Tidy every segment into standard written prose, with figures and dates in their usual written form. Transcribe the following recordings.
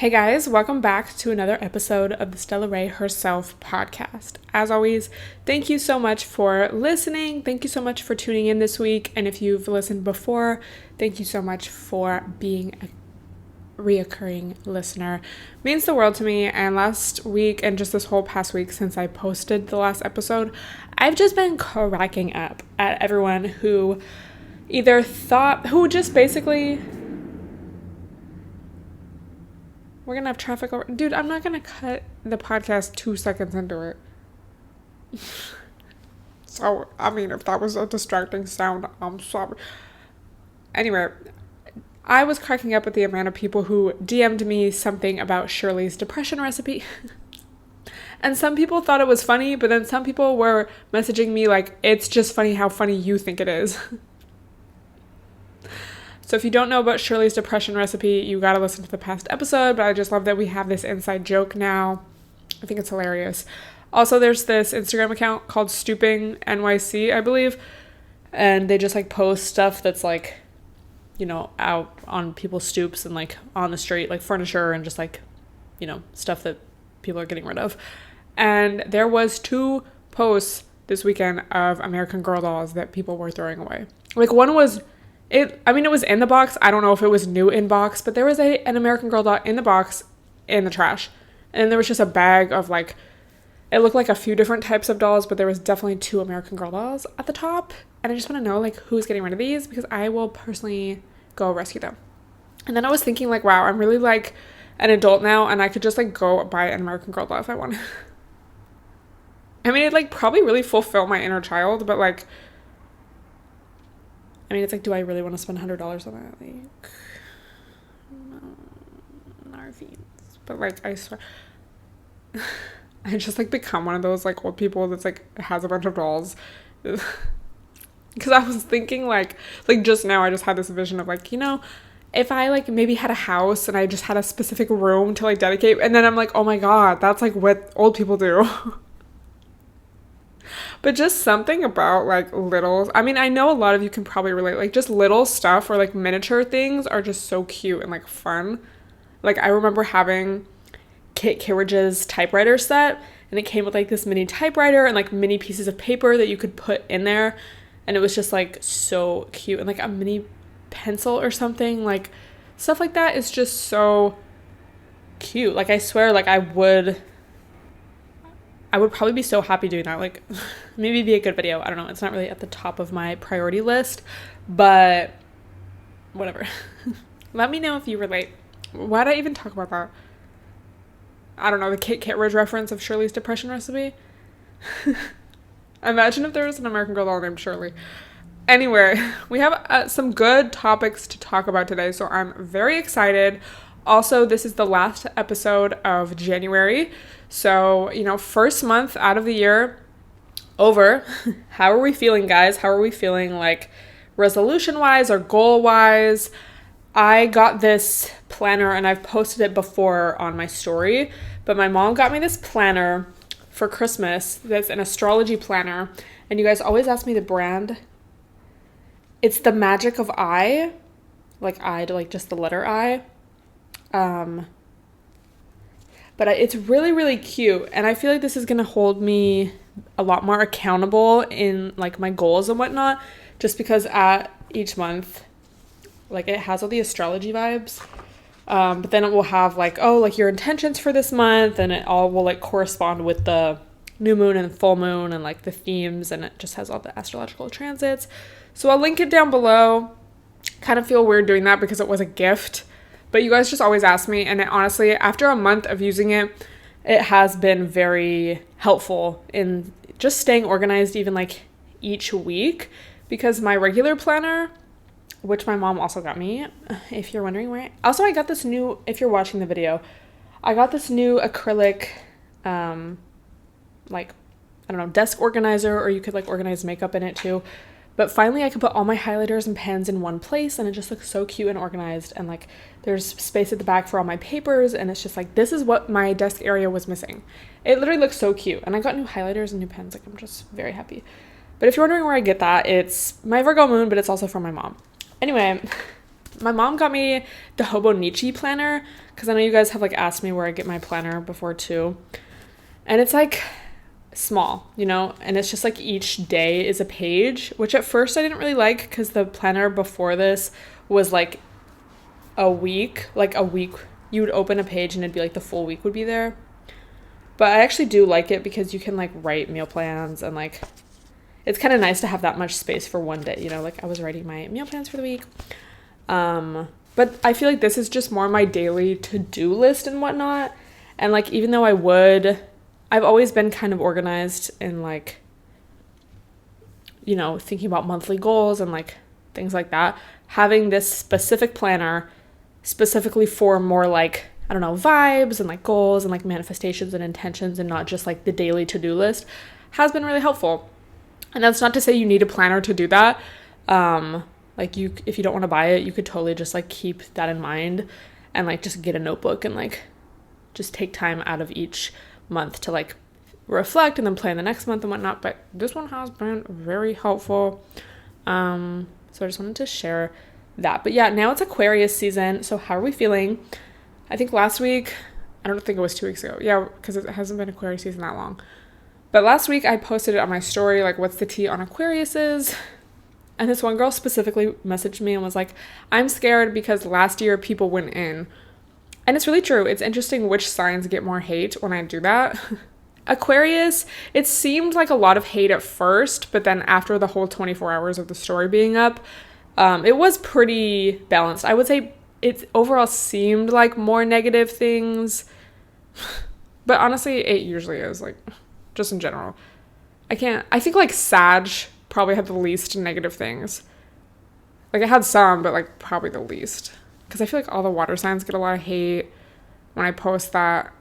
Hey guys, welcome back to another episode of the Stella Herself podcast. As always, thank you so much for listening. Thank you so much for tuning in this week. And if you've listened before, thank you so much for being a reoccurring listener. It means the world to me. And last week and just this whole past week since I posted the last episode, I've just been cracking up at everyone who just basically... We're going to have traffic over... Dude, I'm not going to cut the podcast 2 seconds into it. So, I mean, if that was a distracting sound, I'm sorry. Anyway, I was cracking up at the amount of people who DM'd me something about Shirley's depression recipe. And some people thought it was funny, but then some people were messaging me like, it's just funny how funny you think it is. So if you don't know about Shirley's depression recipe, you got to listen to the past episode, but I just love that we have this inside joke now. I think it's hilarious. Also, there's this Instagram account called Stooping NYC, I believe, and they just like post stuff that's like, you know, out on people's stoops and like on the street, like furniture and just like, you know, stuff that people are getting rid of. And there was 2 posts this weekend of American Girl dolls that people were throwing away. Like one was... It was in the box. I don't know if it was new in box, but there was an American Girl doll in the box in the trash. And there was just a bag of like, it looked like a few different types of dolls, but there was definitely 2 American Girl dolls at the top. And I just want to know like who's getting rid of these because I will personally go rescue them. And then I was thinking like, wow, I'm really like an adult now and I could just like go buy an American Girl doll if I want. I mean, it like probably really fulfill my inner child, but like, I mean, it's like, do I really want to spend $100 on that? Like, no, but like, I swear, I just like become one of those like old people that's like has a bunch of dolls. Because I was thinking like just now, I just had this vision of like, you know, if I like maybe had a house and I just had a specific room to like dedicate, and then I'm like, oh my God, that's like what old people do. But just something about like little, I mean, I know a lot of you can probably relate, like just little stuff or like miniature things are just so cute and like fun. Like I remember having Kit Carriage's typewriter set and it came with like this mini typewriter and like mini pieces of paper that you could put in there. And it was just like so cute, and like a mini pencil or something, like stuff like that is just so cute. Like I swear, like I would probably be so happy doing that. Like, maybe be a good video. I don't know. It's not really at the top of my priority list, but whatever. Let me know if you relate. Why'd I even talk about that? I don't know. The Kit Kat reference of Shirley's depression recipe. Imagine if there was an American Girl doll named Shirley. Anyway, we have some good topics to talk about today, so I'm very excited. Also, this is the last episode of January. So, you know, first month out of the year over. How are we feeling, guys? How are we feeling like resolution-wise or goal-wise? I got this planner and I've posted it before on my story, but my mom got me this planner for Christmas. That's an astrology planner. And you guys always ask me the brand. It's the Magic of I, like I to like just the letter I. But it's really, really cute. And I feel like this is going to hold me a lot more accountable in like my goals and whatnot, just because at each month, like it has all the astrology vibes. But then it will have like, oh, like your intentions for this month, and it all will like correspond with the new moon and full moon and like the themes, and it just has all the astrological transits. So I'll link it down below. Kind of feel weird doing that because it was a gift. But you guys just always ask me, and honestly, after a month of using it, it has been very helpful in just staying organized even like each week, because my regular planner, which my mom also got me, if you're wondering where I got this new, if you're watching the video, I got this new acrylic, like, I don't know, desk organizer, or you could like organize makeup in it too. But finally, I can put all my highlighters and pens in one place, and it just looks so cute and organized. And like, there's space at the back for all my papers, and it's just like, this is what my desk area was missing. It literally looks so cute. And I got new highlighters and new pens. Like, I'm just very happy. But if you're wondering where I get that, it's my Virgo moon, but it's also from my mom. Anyway, My mom got me the Hobonichi planner because I know you guys have like asked me where I get my planner before too. And it's like small, you know, and it's just like each day is a page, which at first I didn't really like because the planner before this was like a week you would open a page and it'd be like the full week would be there. But I actually do like it because you can like write meal plans and like it's kind of nice to have that much space for one day, you know, like I was writing my meal plans for the week. But I feel like this is just more my daily to-do list and whatnot. And like even though I've always been kind of organized in like, you know, thinking about monthly goals and like things like that, having this specific planner specifically for more like, I don't know, vibes and like goals and like manifestations and intentions and not just like the daily to-do list has been really helpful. And that's not to say you need a planner to do that. Like if you don't want to buy it, you could totally just like keep that in mind and like just get a notebook and like just take time out of each month to like reflect and then plan the next month and whatnot. But this one has been very helpful. So I just wanted to share that. But yeah, now it's Aquarius season. So how are we feeling? I think last week, I don't think it was 2 weeks ago. Yeah, because it hasn't been Aquarius season that long. But last week I posted it on my story, like what's the tea on Aquariuses? And this one girl specifically messaged me and was like, I'm scared because last year people went in. And it's really true. It's interesting which signs get more hate when I do that. Aquarius, it seemed like a lot of hate at first, but then after the whole 24 hours of the story being up, it was pretty balanced. I would say it overall seemed like more negative things. But honestly, it usually is, like, just in general. I think like Sag probably had the least negative things. Like it had some, but like probably the least. Because I feel like all the water signs get a lot of hate when I post that.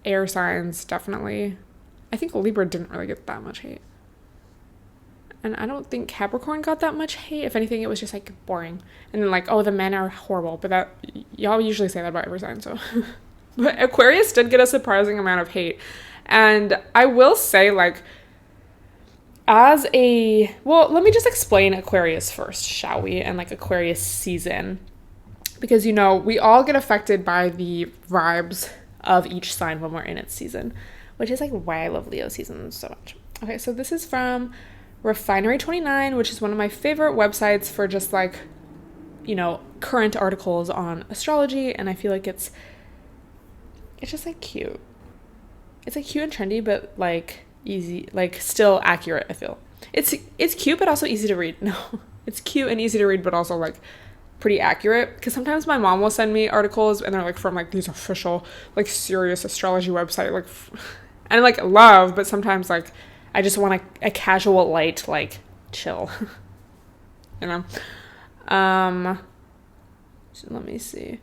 Air signs, definitely. I think Libra didn't really get that much hate. And I don't think Capricorn got that much hate. If anything, it was just like boring. And then like, oh, the men are horrible. But that, y'all usually say that about every sign, so. But Aquarius did get a surprising amount of hate. And I will say, like, well, let me just explain Aquarius first, shall we? And like Aquarius season. Because, you know, we all get affected by the vibes of each sign when we're in its season, which is like why I love Leo season so much. Okay, so this is from Refinery29, which is one of my favorite websites for just like, you know, current articles on astrology. And I feel like it's just like cute. It's like cute and trendy, but like easy, like still accurate, I feel. It's cute, but also easy to read. No, it's cute and easy to read, but also like pretty accurate. Because sometimes my mom will send me articles and they're like from like these official, like serious astrology website, like, and like love, but sometimes like I just want a casual, light, like chill, you know? So let me see.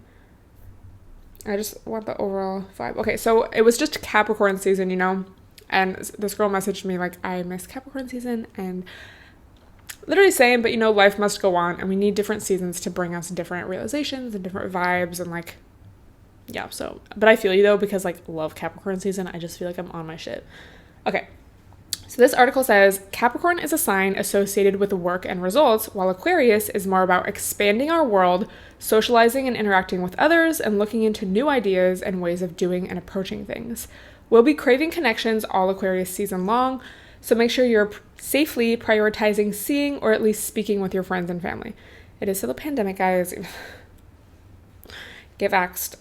I just want the overall vibe. Okay, so it was just Capricorn season, you know? And this girl messaged me like, I miss Capricorn season, and literally saying, but you know, life must go on, and we need different seasons to bring us different realizations and different vibes, and like, yeah, so, but I feel you though, because like, love Capricorn season. I just feel like I'm on my shit. Okay. So this article says, Capricorn is a sign associated with work and results, while Aquarius is more about expanding our world, socializing and interacting with others, and looking into new ideas and ways of doing and approaching things. We'll be craving connections all Aquarius season long, so make sure you're safely prioritizing seeing or at least speaking with your friends and family. It is still a pandemic, guys. Get vaxxed.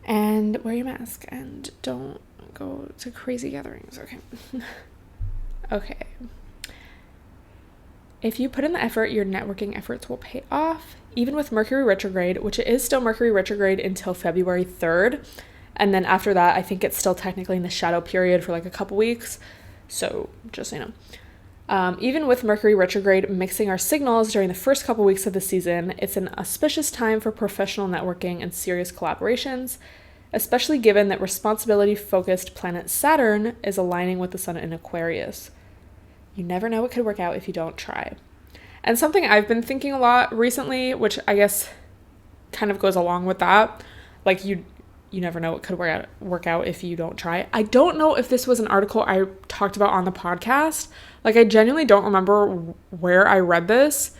And wear your mask, and don't go to crazy gatherings. Okay. Okay. If you put in the effort, your networking efforts will pay off. Even with Mercury retrograde, which it is still Mercury retrograde until February 3rd. And then after that, I think it's still technically in the shadow period for like a couple weeks. So just so you know. Even with Mercury retrograde mixing our signals during the first couple weeks of the season, it's an auspicious time for professional networking and serious collaborations, especially given that responsibility-focused planet Saturn is aligning with the sun in Aquarius. You never know what could work out if you don't try. And something I've been thinking a lot recently, which I guess kind of goes along with that, like you you never know what could work out if you don't try. I don't know if this was an article I talked about on the podcast. Like, I genuinely don't remember where I read this,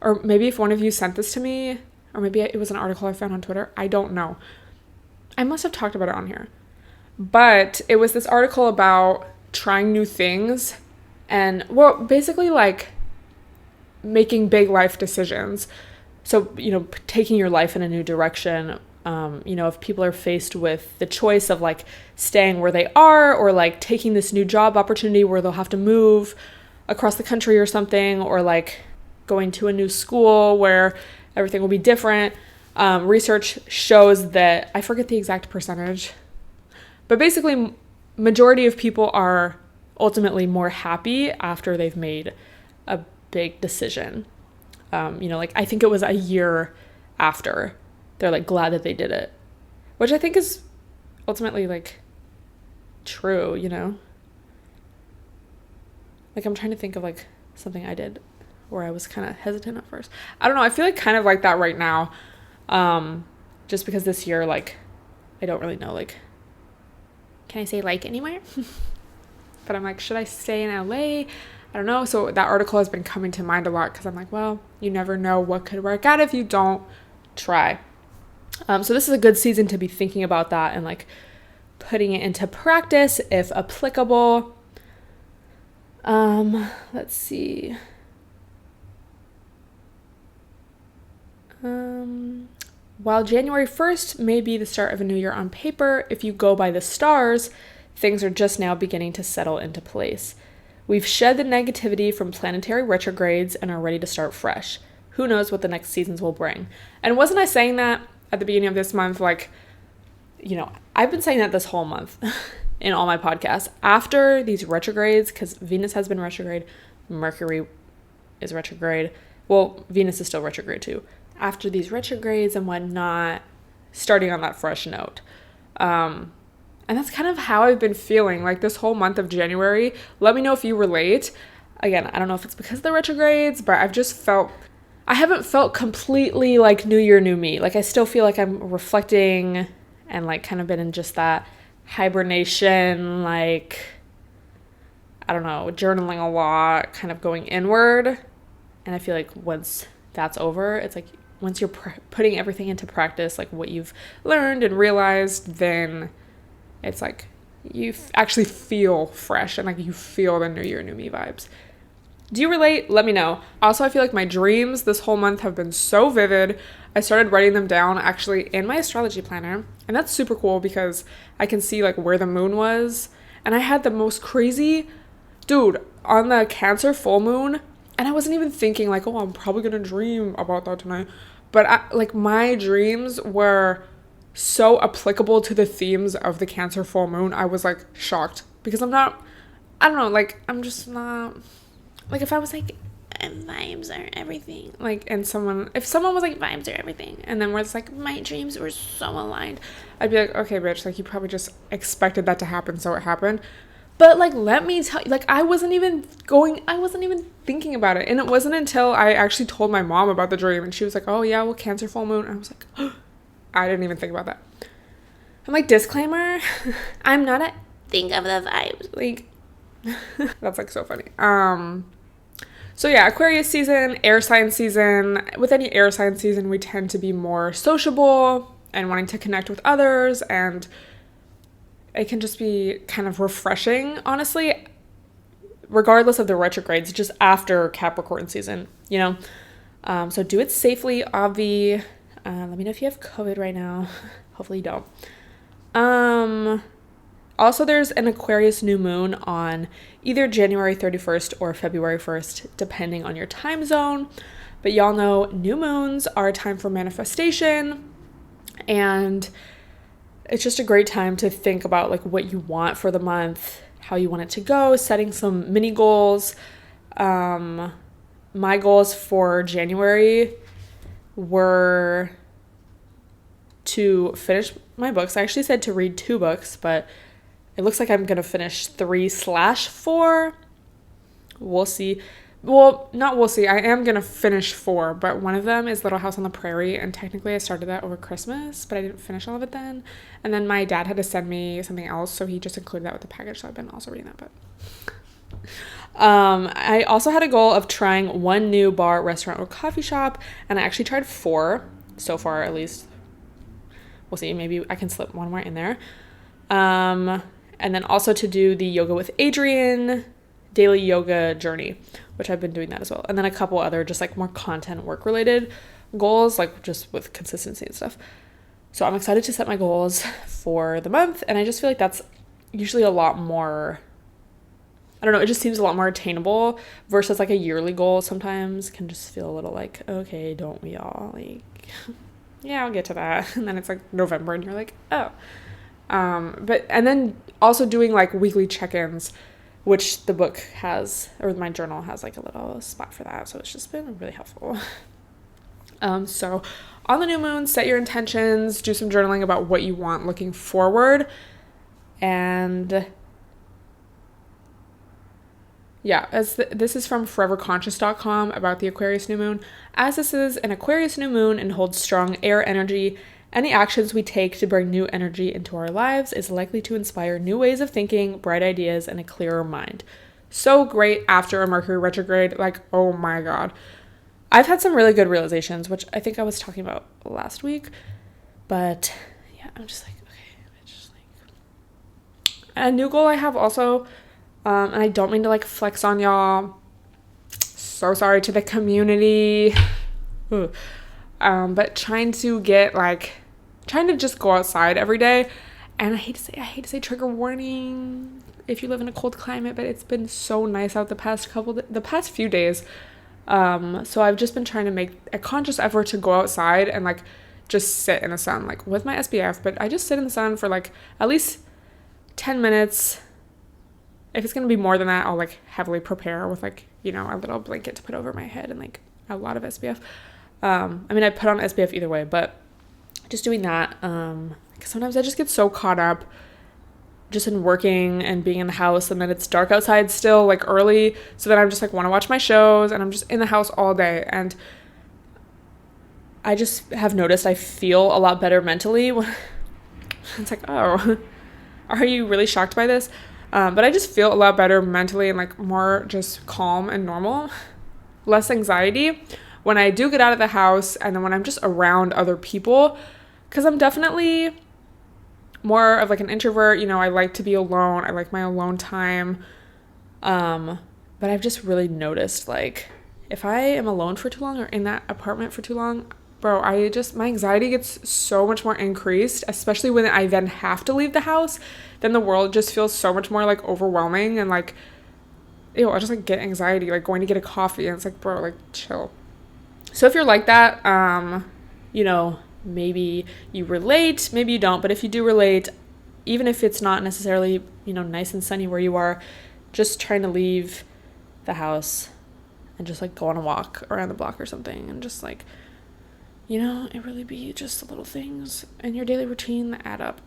or maybe if one of you sent this to me, or maybe it was an article I found on Twitter. I don't know. I must have talked about it on here. But it was this article about trying new things and, well, basically like making big life decisions. So, you know, taking your life in a new direction. You know, if people are faced with the choice of like staying where they are or like taking this new job opportunity where they'll have to move across the country or something, or like going to a new school where everything will be different. Research shows that, I forget the exact percentage, but basically majority of people are ultimately more happy after they've made a big decision. You know, like I think it was a year after they're like glad that they did it, which I think is ultimately like true, you know? Like I'm trying to think of like something I did where I was kind of hesitant at first. I don't know. I feel like kind of like that right now. Just because this year, like, I don't really know, like, can I say like anymore? But I'm like, should I stay in LA? I don't know. So that article has been coming to mind a lot because I'm like, well, you never know what could work out if you don't try. So this is a good season to be thinking about that and like putting it into practice if applicable. Let's see. While January 1st may be the start of a new year on paper, if you go by the stars, things are just now beginning to settle into place. We've shed the negativity from planetary retrogrades and are ready to start fresh. Who knows what the next seasons will bring? And wasn't I saying that at the beginning of this month? Like, you know, I've been saying that this whole month in all my podcasts. After these retrogrades, because Venus has been retrograde, Mercury is retrograde. Well, Venus is still retrograde too. After these retrogrades and whatnot, starting on that fresh note. And that's kind of how I've been feeling like this whole month of January. Let me know if you relate. Again, I don't know if it's because of the retrogrades, but I haven't felt completely like new year, new me. Like I still feel like I'm reflecting and like kind of been in just that hibernation, like, I don't know, journaling a lot, kind of going inward. And I feel like once that's over, it's like once you're putting everything into practice, like what you've learned and realized, then it's like you actually feel fresh and like you feel the new year, new me vibes. Do you relate? Let me know. Also, I feel like my dreams this whole month have been so vivid. I started writing them down actually in my astrology planner, and that's super cool because I can see like where the moon was. And I had the most crazy, dude, on the Cancer full moon, and I wasn't even thinking like, oh, I'm probably gonna dream about that tonight. But like my dreams were so applicable to the themes of the Cancer full moon. I was like shocked because I'm just not, like if I was like, vibes are everything, like, and if someone was like, vibes are everything, and then where it's like, my dreams were so aligned, I'd be like, okay, bitch, like you probably just expected that to happen, so it happened. But like, let me tell you, like, I wasn't even thinking about it. And it wasn't until I actually told my mom about the dream and she was like, oh yeah, well, Cancer full moon. And I was like, oh, I didn't even think about that. I'm like, disclaimer, I'm not a think of the vibes. Like, that's like so funny. So yeah, Aquarius season, air sign season. With any air sign season, we tend to be more sociable and wanting to connect with others, and it can just be kind of refreshing, honestly, regardless of the retrogrades, just after Capricorn season, you know? So do it safely, Avi. Let me know if you have COVID right now. Hopefully you don't. Also, there's an Aquarius new moon on either January 31st or February 1st, depending on your time zone. But y'all know new moons are a time for manifestation, and it's just a great time to think about like what you want for the month, how you want it to go, setting some mini goals. My goals for January were to finish my books. I actually said to read 2 books, but it looks like I'm going to finish 3/4. We'll see. Well, not we'll see. I am going to finish 4, but one of them is Little House on the Prairie, and technically I started that over Christmas, but I didn't finish all of it then. And then my dad had to send me something else, so he just included that with the package, so I've been also reading that book. I also had a goal of trying 1 new bar, restaurant, or coffee shop, and I actually tried 4 so far, at least. We'll see. Maybe I can slip 1 more in there. And then also to do the Yoga with Adriene daily yoga journey, which I've been doing that as well. And then a couple other just like more content work related goals, like just with consistency and stuff. So I'm excited to set my goals for the month. And I just feel like that's usually a lot more, I don't know, it just seems a lot more attainable versus like a yearly goal sometimes can just feel a little like, okay, don't we all? Like, yeah, I'll get to that. And then it's like November and you're like, oh. And then also doing like weekly check-ins, which the book has, or my journal has like a little spot for that. So it's just been really helpful. So on the new moon, set your intentions, do some journaling about what you want looking forward. And yeah, this is from foreverconscious.com about the Aquarius new moon. As this is an Aquarius new moon and holds strong air energy, any actions we take to bring new energy into our lives is likely to inspire new ways of thinking, bright ideas, and a clearer mind. So great after a Mercury retrograde. Like, oh my God. I've had some really good realizations, which I think I was talking about last week. But yeah, I'm just like, okay. It's just like... A new goal I have also, and I don't mean to like flex on y'all. So sorry to the community. But trying to just go outside every day. And I hate to say trigger warning if you live in a cold climate, but it's been so nice out the past few days. So I've just been trying to make a conscious effort to go outside and like just sit in the sun, like with my SPF, but I just sit in the sun for like at least 10 minutes. If it's going to be more than that, I'll like heavily prepare with like, you know, a little blanket to put over my head and like a lot of SPF. I mean, I put on SPF either way, but just doing that, because sometimes I just get so caught up just in working and being in the house, and then it's dark outside still, like early, so then I'm just like want to watch my shows, and I'm just in the house all day, and I just have noticed I feel a lot better mentally when it's like, oh, are you really shocked by this? But I just feel a lot better mentally and like more just calm and normal, less anxiety when I do get out of the house, and then when I'm just around other people, because I'm definitely more of like an introvert. You know, I like to be alone. I like my alone time. But I've just really noticed, like, if I am alone for too long or in that apartment for too long, bro, my anxiety gets so much more increased, especially when I then have to leave the house. Then the world just feels so much more like overwhelming, and like, ew, I just like get anxiety, like going to get a coffee, and it's like, bro, like chill. So if you're like that, you know, maybe you relate, maybe you don't, but if you do relate, even if it's not necessarily, you know, nice and sunny where you are, just trying to leave the house and just like go on a walk around the block or something, and just like, you know, it really be just the little things in your daily routine that add up.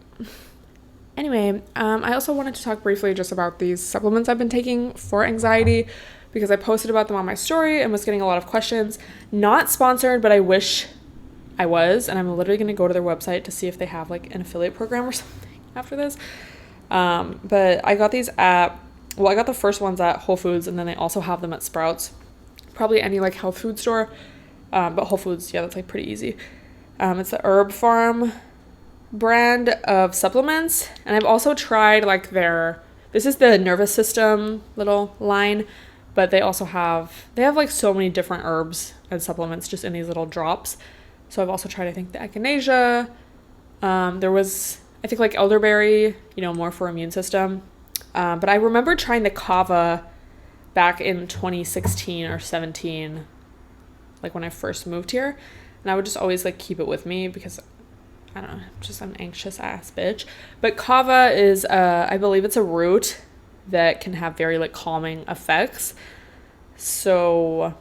Anyway, I also wanted to talk briefly just about these supplements I've been taking for anxiety, because I posted about them on my story and was getting a lot of questions. Not sponsored, but I wish I was, and I'm literally going to go to their website to see if they have like an affiliate program or something after this. But I got I got the first ones at Whole Foods, and then they also have them at Sprouts. Probably any like health food store, but Whole Foods, yeah, that's like pretty easy. It's the Herb Farm brand of supplements, and I've also tried like this is the nervous system little line, but they have like so many different herbs and supplements just in these little drops. So I've also tried, I think, the echinacea. There was, I think, like elderberry, you know, more for immune system. But I remember trying the kava back in 2016 or 17, like when I first moved here, and I would just always like keep it with me because I don't know, just an anxious ass bitch. But kava is, I believe it's a root that can have very like calming effects. So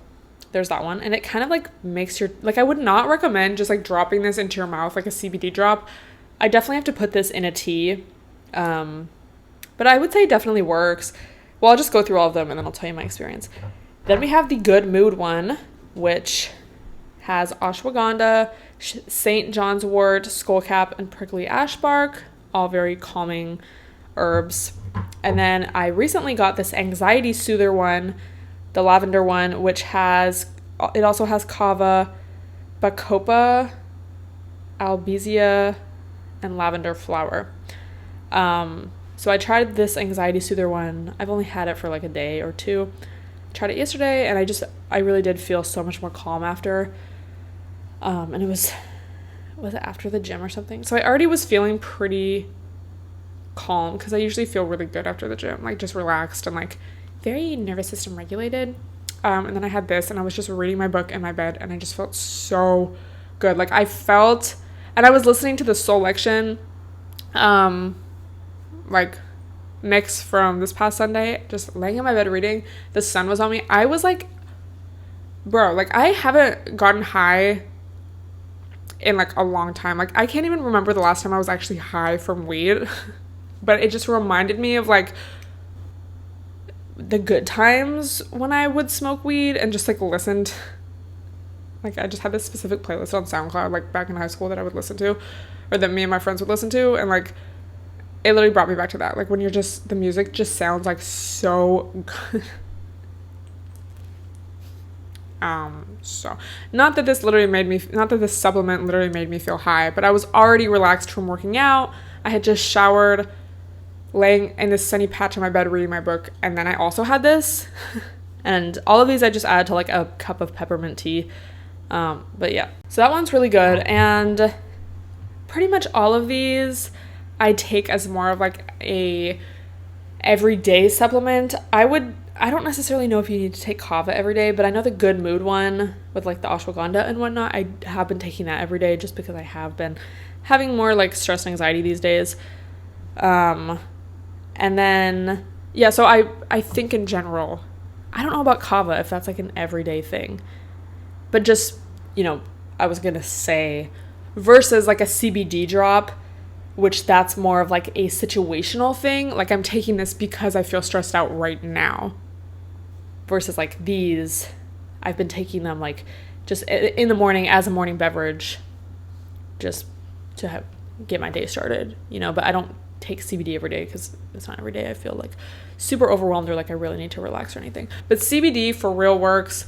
there's that one, and it kind of like makes your, like, I would not recommend just like dropping this into your mouth like a CBD drop. I definitely have to put this in a tea, but I would say it definitely works. Well, I'll just go through all of them and then I'll tell you my experience. Then we have the good mood one, which has ashwagandha, St. John's wort, skullcap, and prickly ash bark, all very calming herbs. And then I recently got this anxiety soother one, the lavender one, which also has kava, bacopa, albizia, and lavender flower. So I tried this anxiety soother one. I've only had it for like a day or two. Tried it yesterday, and I really did feel so much more calm after. And it was it after the gym or something? So I already was feeling pretty calm, because I usually feel really good after the gym, like just relaxed and like very nervous system regulated. And then I had this, and I was just reading my book in my bed, and I just felt so good. Like I felt, and I was listening to the Soul Lection, like mix from this past Sunday, just laying in my bed reading. The sun was on me. I was like, bro, like I haven't gotten high in like a long time. Like I can't even remember the last time I was actually high from weed. But it just reminded me of like the good times when I would smoke weed and just like listened. Like I just had this specific playlist on SoundCloud like back in high school that I would listen to, or that me and my friends would listen to, and like it literally brought me back to that. Like when you're just, the music just sounds like so good. So not that this supplement literally made me feel high, but I was already relaxed from working out. I had just showered, laying in this sunny patch on my bed reading my book, and then I also had this. And all of these I just added to like a cup of peppermint tea. But yeah, so that one's really good. And pretty much all of these I take as more of like a everyday supplement. I don't necessarily know if you need to take kava every day, but I know the good mood one with like the ashwagandha and whatnot, I have been taking that every day just because I have been having more like stress and anxiety these days. And then, yeah, so I think in general, I don't know about kava if that's like an everyday thing, but just, you know, I was going to say versus like a CBD drop, which that's more of like a situational thing. Like I'm taking this because I feel stressed out right now. Versus like these, I've been taking them like just in the morning as a morning beverage, just to get my day started, you know. But I don't take CBD every day because it's not every day I feel like super overwhelmed or like I really need to relax or anything. But CBD for real works,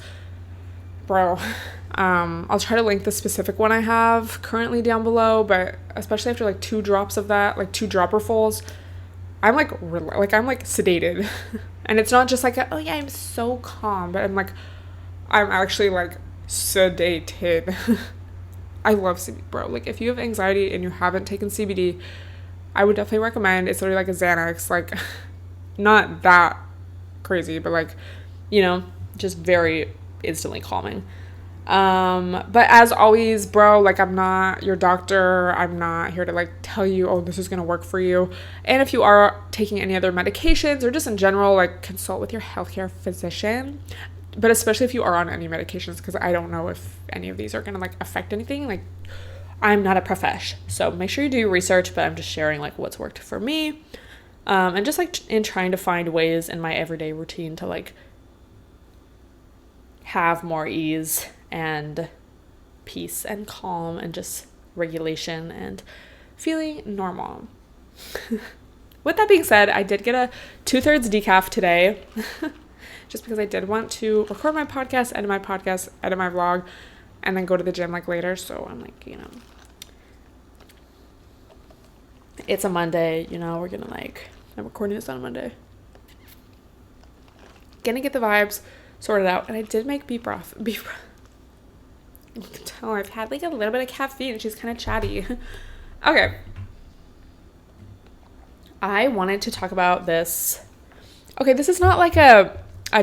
bro. I'll try to link the specific one I have currently down below, but especially after like 2 drops of that, like 2 dropperfuls, I'm like I'm like sedated. And it's not just like oh yeah, I'm so calm, but I'm actually like sedated. I love CBD, bro. Like if you have anxiety and you haven't taken CBD, I would definitely recommend. It's literally like a Xanax, like not that crazy, but like, you know, just very instantly calming. But as always, bro, like I'm not your doctor. I'm not here to like tell you, oh, this is going to work for you. And if you are taking any other medications or just in general, like consult with your healthcare physician, but especially if you are on any medications, because I don't know if any of these are going to like affect anything. Like I'm not a profesh, so make sure you do your research, but I'm just sharing like what's worked for me. And just like in trying to find ways in my everyday routine to like have more ease and peace and calm and just regulation and feeling normal. With that being said, I did get a 2/3 decaf today just because I did want to record my podcast, edit my vlog, and then go to the gym like later. So I'm like, you know, it's a Monday, you know, I'm recording this on a Monday. Gonna get the vibes sorted out. And I did make beef broth. You can tell I've had like a little bit of caffeine. She's kind of chatty. Okay. I wanted to talk about this. Okay, this is not like a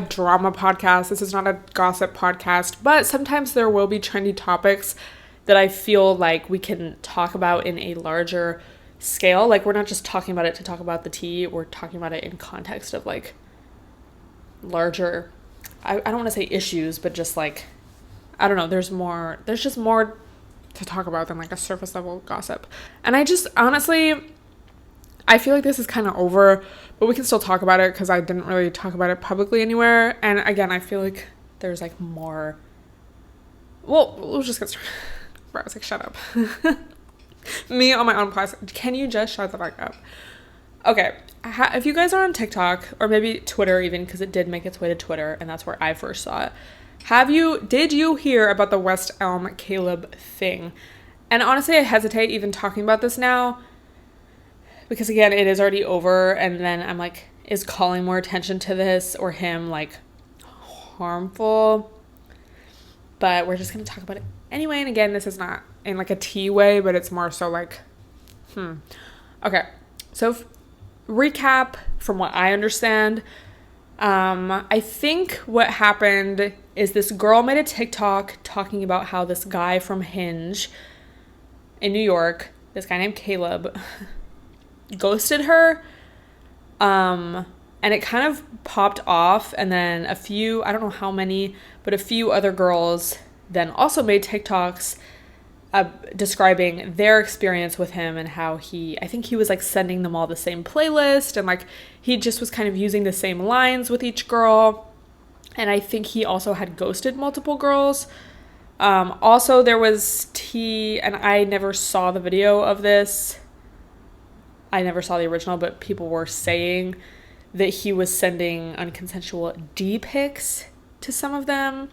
drama podcast. This is not a gossip podcast, but sometimes there will be trendy topics that I feel like we can talk about in a larger scale. Like we're not just talking about it to talk about the tea. We're talking about it in context of like larger, I don't want to say issues, but just like, I don't know, there's just more to talk about than like a surface level gossip. And I just honestly, I feel like this is kind of over, but we can still talk about it because I didn't really talk about it publicly anywhere. And again, I feel like there's like more. Well, we'll just get started. Bro, I was like, shut up. Me on my own class. Can you just shut the fuck up? Okay. If you guys are on TikTok or maybe Twitter even, because it did make its way to Twitter and that's where I first saw it. Did you hear about the West Elm Caleb thing? And honestly, I hesitate even talking about this now because again, it is already over. And then I'm like, is calling more attention to this or him like harmful? But we're just going to talk about it anyway. And again, this is not in like a tea way, but it's more so like, Okay. So recap from what I understand. I think what happened is this girl made a TikTok talking about how this guy from Hinge in New York, this guy named Caleb, ghosted her. And it kind of popped off. And then a few, I don't know how many, but a few other girls then also made TikToks describing their experience with him and how I think he was like sending them all the same playlist and like he just was kind of using the same lines with each girl. And I think he also had ghosted multiple girls. Also there was tea, and I never saw the video of this. I never saw the original, but people were saying that he was sending unconsensual D pics to some of them.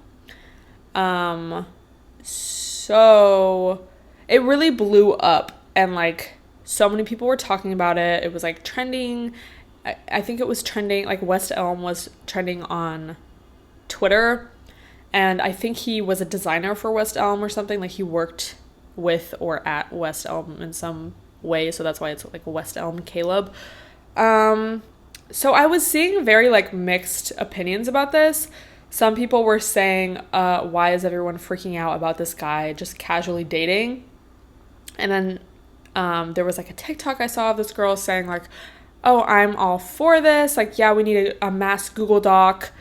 So it really blew up and like so many people were talking about it. It was like trending. I think it was trending, like West Elm was trending on Twitter. And I think he was a designer for West Elm or something. Like he worked with or at West Elm in some way. So that's why it's like West Elm Caleb. So I was seeing very like mixed opinions about this. Some people were saying, why is everyone freaking out about this guy just casually dating? And then there was like a TikTok I saw of this girl saying like, oh, I'm all for this. Like, yeah, we need a mass Google Doc.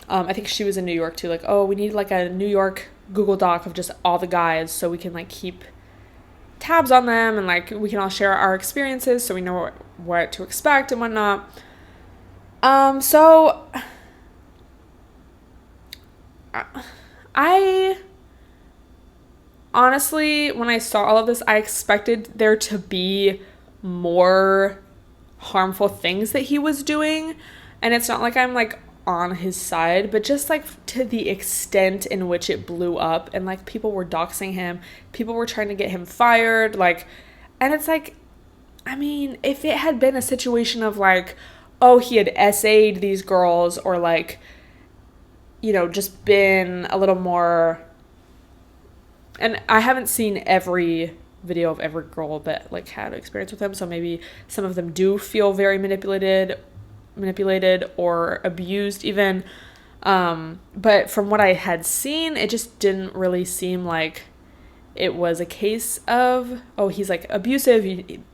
I think she was in New York too. Like, oh, we need like a New York Google Doc of just all the guys so we can like keep tabs on them and like we can all share our experiences so we know what to expect and whatnot. So I honestly, when I saw all of this, I expected there to be more harmful things that he was doing. And it's not like I'm like on his side, but just like to the extent in which it blew up and like people were doxing him, people were trying to get him fired, like, and it's like, I mean, if it had been a situation of like, oh, he had essayed these girls or like, you know, just been a little more, and I haven't seen every video of every girl that like had experience with him, so maybe some of them do feel very manipulated or abused even, but from what I had seen, it just didn't really seem like it was a case of, oh, he's like abusive,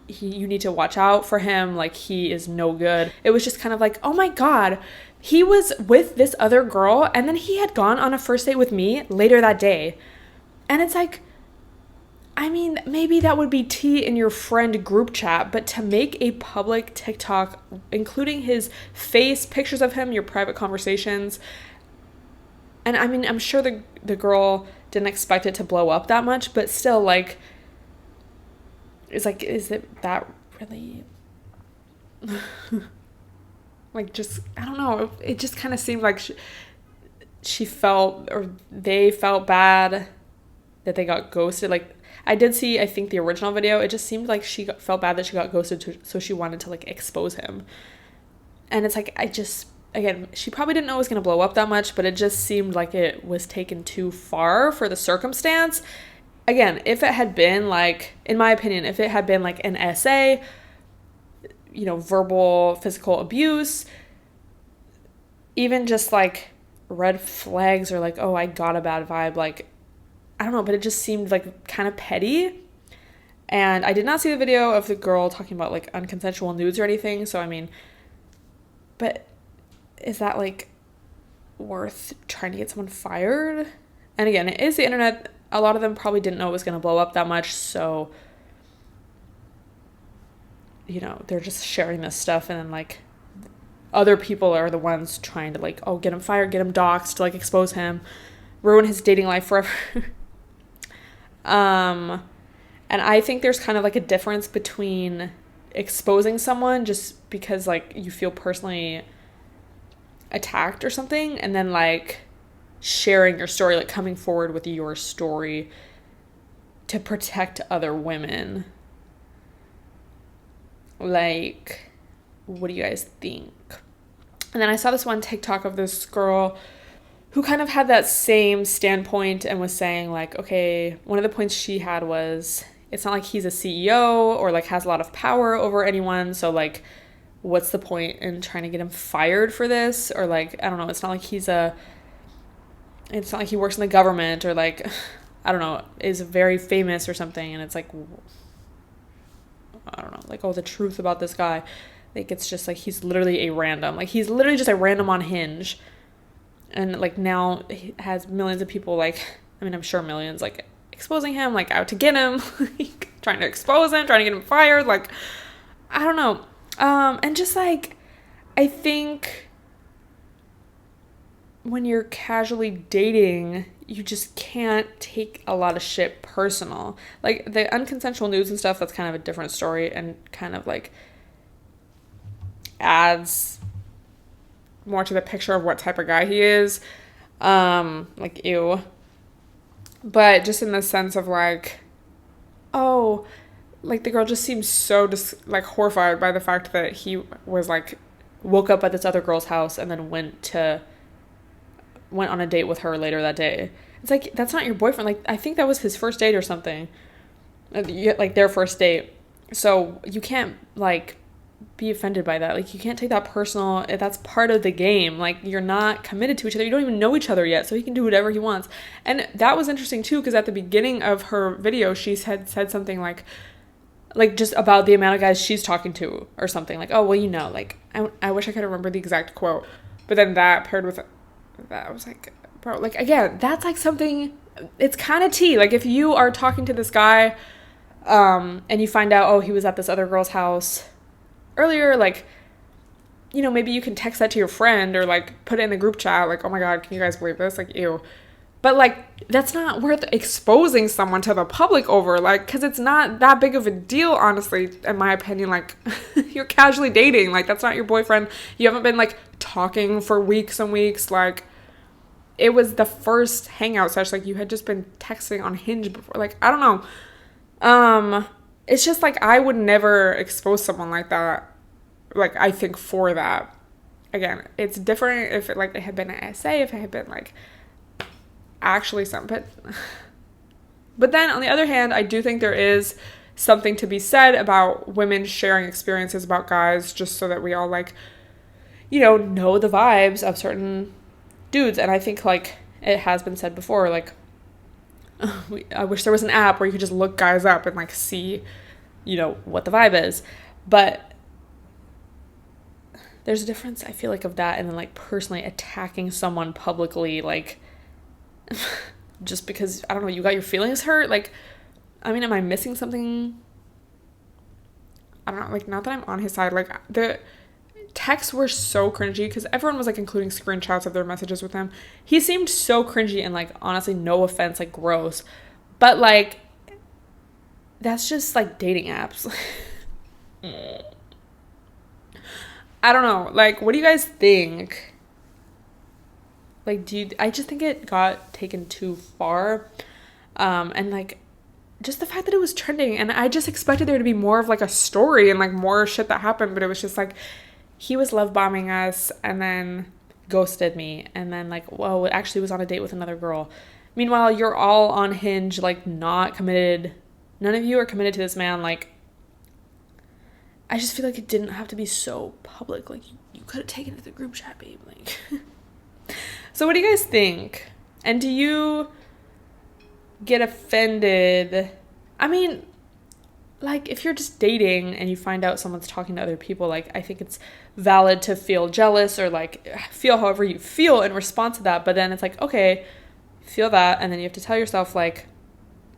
you need to watch out for him, like he is no good. It was just kind of like, oh my god, he was with this other girl and then he had gone on a first date with me later that day. And it's like, I mean, maybe that would be tea in your friend group chat, but to make a public TikTok, including his face, pictures of him, your private conversations, and I mean, I'm sure the girl didn't expect it to blow up that much, but still, like, it's like, is it that really, like, just, I don't know, it just kind of seemed like she felt, or they felt bad that they got ghosted, like, I did see, I think, the original video. It just seemed like she felt bad that she got ghosted, so she wanted to, like, expose him. And it's like, again, she probably didn't know it was going to blow up that much, but it just seemed like it was taken too far for the circumstance. Again, if it had been, like, in my opinion, if it had been, like, an essay, you know, verbal, physical abuse, even just, like, red flags or, like, oh, I got a bad vibe, like, I don't know, but it just seemed like kind of petty. And I did not see the video of the girl talking about like unconsensual nudes or anything. So, I mean, but is that like worth trying to get someone fired? And again, it is the internet. A lot of them probably didn't know it was going to blow up that much. So you know, they're just sharing this stuff, and then like other people are the ones trying to like, oh, get him fired, get him doxxed, like expose him, ruin his dating life forever. And I think there's kind of like a difference between exposing someone just because like you feel personally attacked or something, and then like sharing your story, like coming forward with your story to protect other women. Like, what do you guys think? And then I saw this one TikTok of this girl who kind of had that same standpoint and was saying like, okay, one of the points she had was, it's not like he's a CEO or like has a lot of power over anyone, so like what's the point in trying to get him fired for this? Or like, I don't know, it's not like he works in the government or like, I don't know, is very famous or something, and it's like, I don't know, like, oh, the truth about this guy. Like, it's just like he's literally a random. Like, he's literally just a random on Hinge. And like now he has millions of people, like, I mean, I'm sure millions, like exposing him, like out to get him, like, trying to expose him, trying to get him fired. Like, I don't know. And just like, I think when you're casually dating, you just can't take a lot of shit personal. Like the unconsensual nudes and stuff, that's kind of a different story and kind of like adds more to the picture of what type of guy he is. Like, ew. But just in the sense of like, oh, like the girl just seems so like horrified by the fact that he was like woke up at this other girl's house and then went on a date with her later that day. It's like, that's not your boyfriend. Like, I think that was his first date or something, like their first date. So you can't like be offended by that. Like, you can't take that personal. That's part of the game. Like, you're not committed to each other. You don't even know each other yet, so he can do whatever he wants. And that was interesting too, because at the beginning of her video, she said something like just about the amount of guys she's talking to or something. Like, oh, well, you know, like, I wish I could remember the exact quote. But then that paired with that, I was like, bro, like, again, that's like something, it's kind of tea. Like, if you are talking to this guy and you find out, oh, he was at this other girl's house earlier, like, you know, maybe you can text that to your friend or like put it in the group chat, like, oh my god, can you guys believe this? Like, ew. But like, that's not worth exposing someone to the public over, like, because it's not that big of a deal, honestly, in my opinion. Like, you're casually dating, like, that's not your boyfriend. You haven't been like talking for weeks and weeks. Like, it was the first hangout session. Like, you had just been texting on Hinge before. Like, I don't know. It's just like, I would never expose someone like that. Like, I think for that. Again, it's different if it had been an essay, if it had been like actually something. But then on the other hand, I do think there is something to be said about women sharing experiences about guys, just so that we all like, you know the vibes of certain dudes. And I think like it has been said before, like, I wish there was an app where you could just look guys up and like see, you know, what the vibe is. But there's a difference, I feel like, of that and then like personally attacking someone publicly, like, just because, I don't know, you got your feelings hurt. Like, I mean, am I missing something? I don't know, like, not that I'm on his side. Like, the texts were so cringy because everyone was like including screenshots of their messages with him. He seemed so cringy and like, honestly, no offense, like, gross. But like, that's just like dating apps. I don't know. Like, what do you guys think? Like, I just think it got taken too far. And like, just the fact that it was trending, and I just expected there to be more of like a story and like more shit that happened, but it was just like, he was love bombing us and then ghosted me, and then like, whoa, it actually was on a date with another girl. Meanwhile, you're all on Hinge, like, not committed. None of you are committed to this man. Like, I just feel like it didn't have to be so public. Like, you could have taken it to the group chat, babe. Like, so what do you guys think? And do you get offended? I mean, like, if you're just dating and you find out someone's talking to other people, like, I think it's valid to feel jealous or like feel however you feel in response to that. But then it's like, okay, feel that, and then you have to tell yourself, like,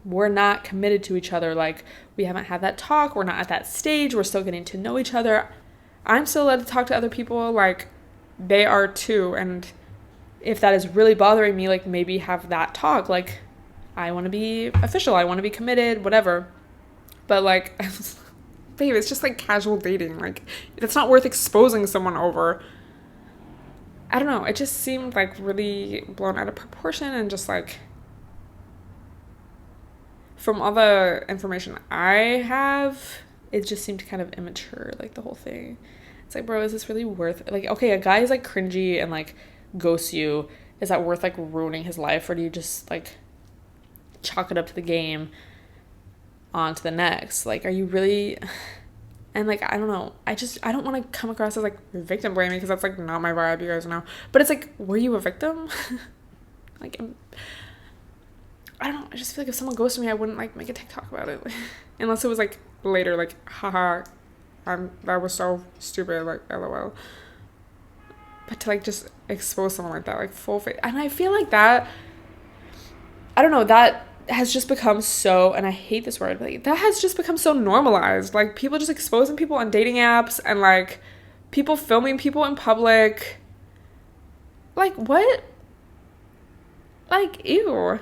we're not committed to each other. Like, we haven't had that talk. We're not at that stage. We're still getting to know each other. I'm still allowed to talk to other people. Like, they are too. And if that is really bothering me, like, maybe have that talk. Like, I want to be official. I want to be committed, whatever. But, like, babe, it's just, like, casual dating. Like, it's not worth exposing someone over. I don't know. It just seemed, like, really blown out of proportion and just, like, from all the information I have, it just seemed kind of immature, like, the whole thing. It's like, bro, is this really worth it? Like, okay, a guy is, like, cringy and, like, ghosts you. Is that worth, like, ruining his life? Or do you just, like, chalk it up to the game, on to the next? Like, are you really... And, like, I don't know. I don't want to come across as, like, victim blaming, because that's, like, not my vibe, you guys know. But it's like, were you a victim? Like, I don't know. I just feel like if someone goes to me, I wouldn't, like, make a TikTok about it. Unless it was, like, later, like, haha, that was so stupid, like, LOL. But to, like, just expose someone like that, like, full face. And I feel like that, I don't know, that has just become so, and I hate this word, but, like, that has just become so normalized. Like, people just exposing people on dating apps, and, like, people filming people in public. Like, what? Like, ew.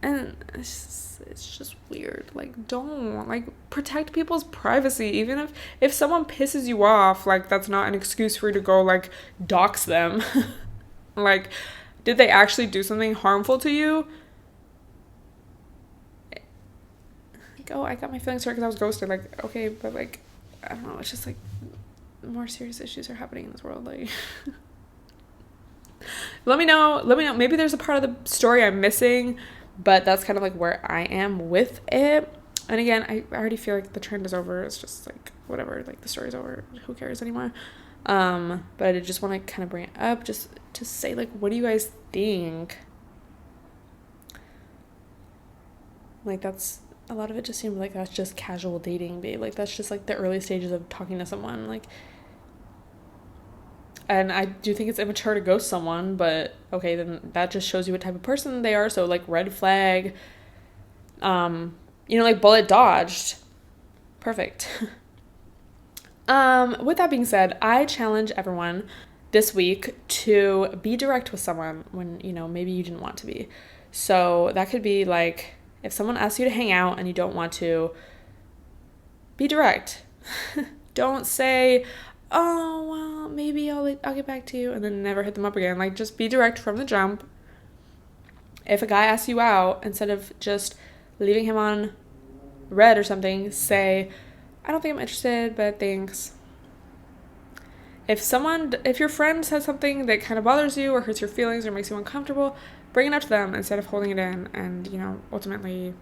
And it's just weird. Like, don't, like, protect people's privacy. Even if someone pisses you off, like, that's not an excuse for you to go, like, dox them. Like, did they actually do something harmful to you? Like, oh, I got my feelings hurt because I was ghosted. Like, okay, but, like, I don't know. It's just, like, more serious issues are happening in this world. Like, let me know. Maybe there's a part of the story I'm missing, but that's kind of, like, where I am with it. And again, I already feel like the trend is over. It's just, like, whatever. Like, the story's over. Who cares anymore? But I did just want to kind of bring it up just to say, like, what do you guys think? Like, that's, a lot of it just seemed like that's just casual dating, babe. Like, that's just, like, the early stages of talking to someone. Like, and I do think it's immature to ghost someone, but okay, then that just shows you what type of person they are. So, like, red flag, like, bullet dodged. Perfect. With that being said, I challenge everyone this week to be direct with someone when, maybe you didn't want to be. So that could be, like, if someone asks you to hang out and you don't want to, be direct. Don't say, oh, well, maybe I'll get back to you, and then never hit them up again. Like, just be direct from the jump. If a guy asks you out, instead of just leaving him on red or something, say, I don't think I'm interested, but thanks. If your friend says something that kind of bothers you or hurts your feelings or makes you uncomfortable, bring it up to them instead of holding it in and, ultimately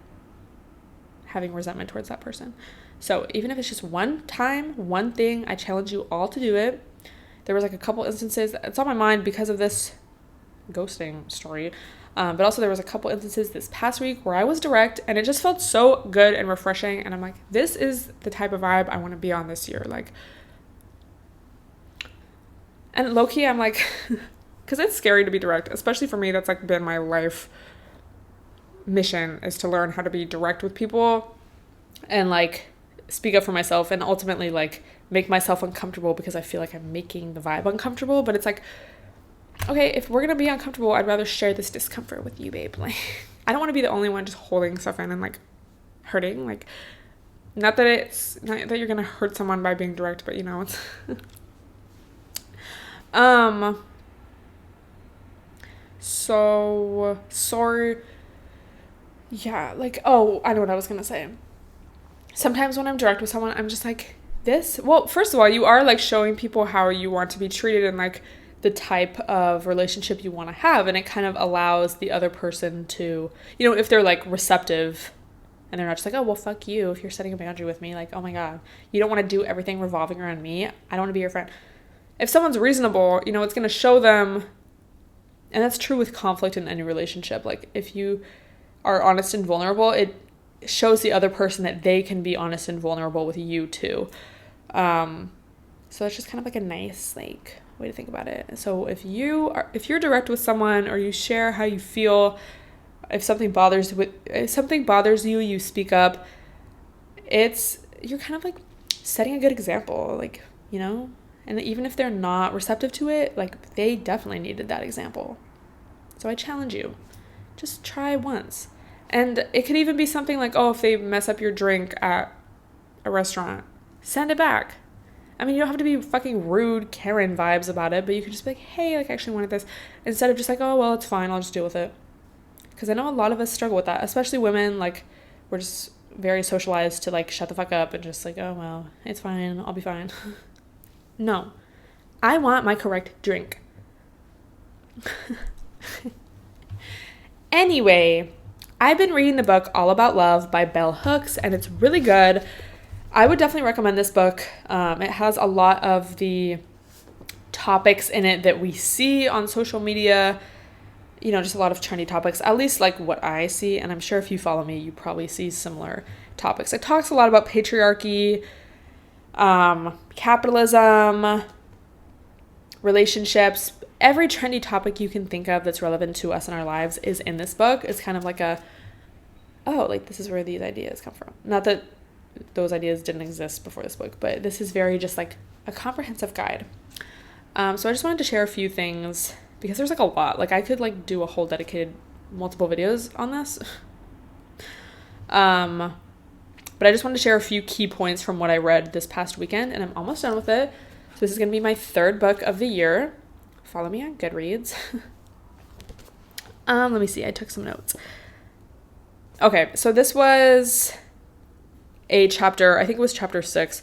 having resentment towards that person. So even if it's just one time, one thing, I challenge you all to do it. There was, like, a couple instances, it's on my mind because of this ghosting story, but also there was a couple instances this past week where I was direct and it just felt so good and refreshing, and I'm like, this is the type of vibe I want to be on this year. Like, and low-key I'm like, because it's scary to be direct, especially for me. That's, like, been my life mission, is to learn how to be direct with people and, like, speak up for myself and ultimately, like, make myself uncomfortable because I feel like I'm making the vibe uncomfortable. But it's like, okay, if we're gonna be uncomfortable, I'd rather share this discomfort with you, babe. Like, I don't want to be the only one just holding stuff in and, like, hurting. Like, not that you're gonna hurt someone by being direct, but it's so sorry. Yeah, like, oh, I know what I was gonna say. Sometimes when I'm direct with someone, I'm just like, first of all, you are, like, showing people how you want to be treated and, like, the type of relationship you want to have, and it kind of allows the other person to, if they're, like, receptive and they're not just like, oh, well, fuck you if you're setting a boundary with me, like, oh my god, you don't want to do everything revolving around me, I don't want to be your friend. If someone's reasonable, it's going to show them, and that's true with conflict in any relationship, like, if you are honest and vulnerable, it shows the other person that they can be honest and vulnerable with you too. So it's just kind of like a nice, like, way to think about it. So if you're direct with someone or you share how you feel, If something bothers you, you speak up. You're kind of like setting a good example, like, you know? And even if they're not receptive to it, like, they definitely needed that example. So I challenge you, just try once. And it could even be something like, oh, if they mess up your drink at a restaurant, send it back. I mean, you don't have to be fucking rude Karen vibes about it, but you could just be like, hey, like, I actually wanted this. Instead of just like, oh, well, it's fine, I'll just deal with it. Because I know a lot of us struggle with that, especially women. Like, we're just very socialized to, like, shut the fuck up and just like, oh, well, it's fine, I'll be fine. No, I want my correct drink. Anyway, I've been reading the book All About Love by Bell Hooks, and it's really good. I would definitely recommend this book. It has a lot of the topics in it that we see on social media, you know, just a lot of trendy topics, at least like what I see, and I'm sure if you follow me, you probably see similar topics. It talks a lot about patriarchy, capitalism, relationships. Every trendy topic you can think of that's relevant to us in our lives is in this book. It's kind of like this is where these ideas come from. Not that those ideas didn't exist before this book, but this is very just like a comprehensive guide. So I just wanted to share a few things because there's like a lot. Like, I could like do a whole dedicated multiple videos on this. But I just wanted to share a few key points from what I read this past weekend, and I'm almost done with it. So this is going to be my third book of the year. Follow me on Goodreads. Let me see. I took some notes. Okay, so this was a chapter. I think it was chapter 6.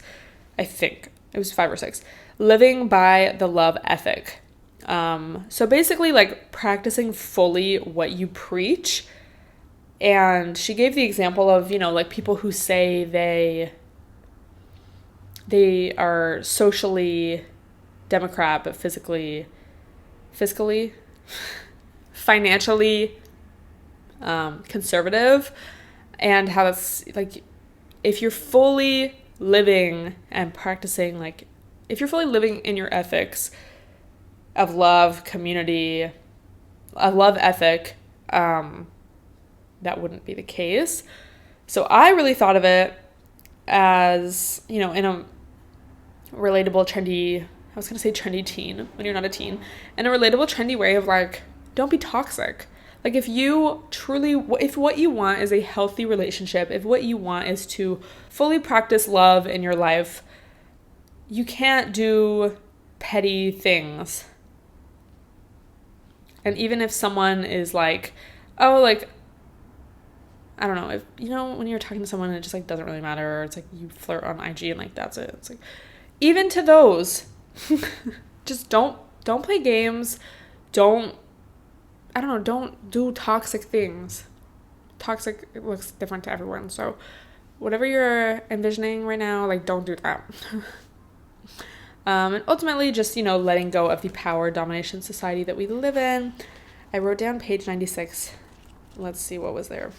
I think it was 5 or 6. Living by the love ethic. So basically, like, practicing fully what you preach. And she gave the example of, you know, like, people who say they are socially Democrat, but fiscally, financially conservative, and how it's like, if you're fully living and practicing, like, if you're fully living in your ethics of love, community, a love ethic, that wouldn't be the case. So I really thought of it as, you know, in a relatable, trendy, I was going to say trendy teen when you're not a teen, in a relatable, trendy way of like, don't be toxic. Like, if what you want is a healthy relationship, if what you want is to fully practice love in your life, you can't do petty things. And even if someone is like, oh, like, I don't know, if, you know, when you're talking to someone and it just like doesn't really matter, or it's like you flirt on IG and like that's it. It's like, even to those, just don't play games. Don't do toxic things. Toxic looks different to everyone. So whatever you're envisioning right now, like, don't do that. And ultimately just, you know, letting go of the power domination society that we live in. I wrote down page 96. Let's see what was there.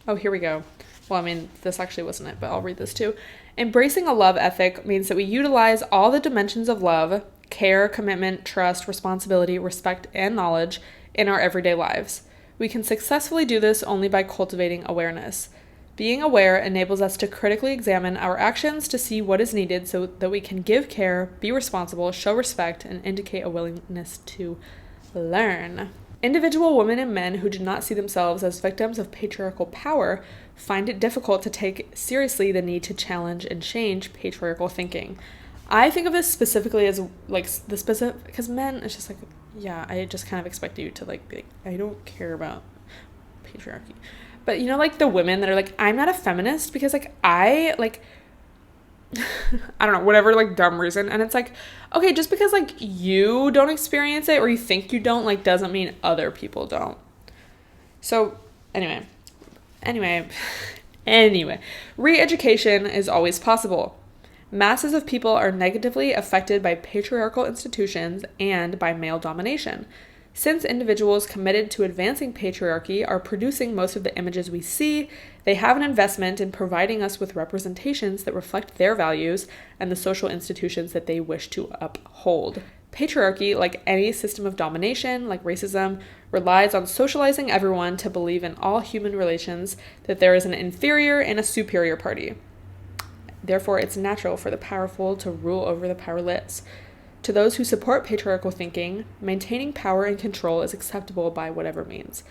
Oh, here we go. Well, I mean, this actually wasn't it, but I'll read this too. Embracing a love ethic means that we utilize all the dimensions of love, care, commitment, trust, responsibility, respect, and knowledge in our everyday lives. We can successfully do this only by cultivating awareness. Being aware enables us to critically examine our actions to see what is needed so that we can give care, be responsible, show respect, and indicate a willingness to learn. Individual women and men who do not see themselves as victims of patriarchal power find it difficult to take seriously the need to challenge and change patriarchal thinking. I think of this specifically as like the specific, because men, it's just like, yeah, I just kind of expect you to like be like, I don't care about patriarchy. But, you know, like the women that are like, I'm not a feminist because like I like I don't know, whatever like dumb reason. And it's like, okay, just because like you don't experience it or you think you don't, like, doesn't mean other people don't. So anyway, re-education is always possible. Masses of people are negatively affected by patriarchal institutions and by male domination. Since individuals committed to advancing patriarchy are producing most of the images we see, They have an investment in providing us with representations that reflect their values and the social institutions that they wish to uphold. Patriarchy, like any system of domination, like racism, relies on socializing everyone to believe in all human relations that there is an inferior and a superior party. Therefore, it's natural for the powerful to rule over the powerless. To those who support patriarchal thinking, maintaining power and control is acceptable by whatever means.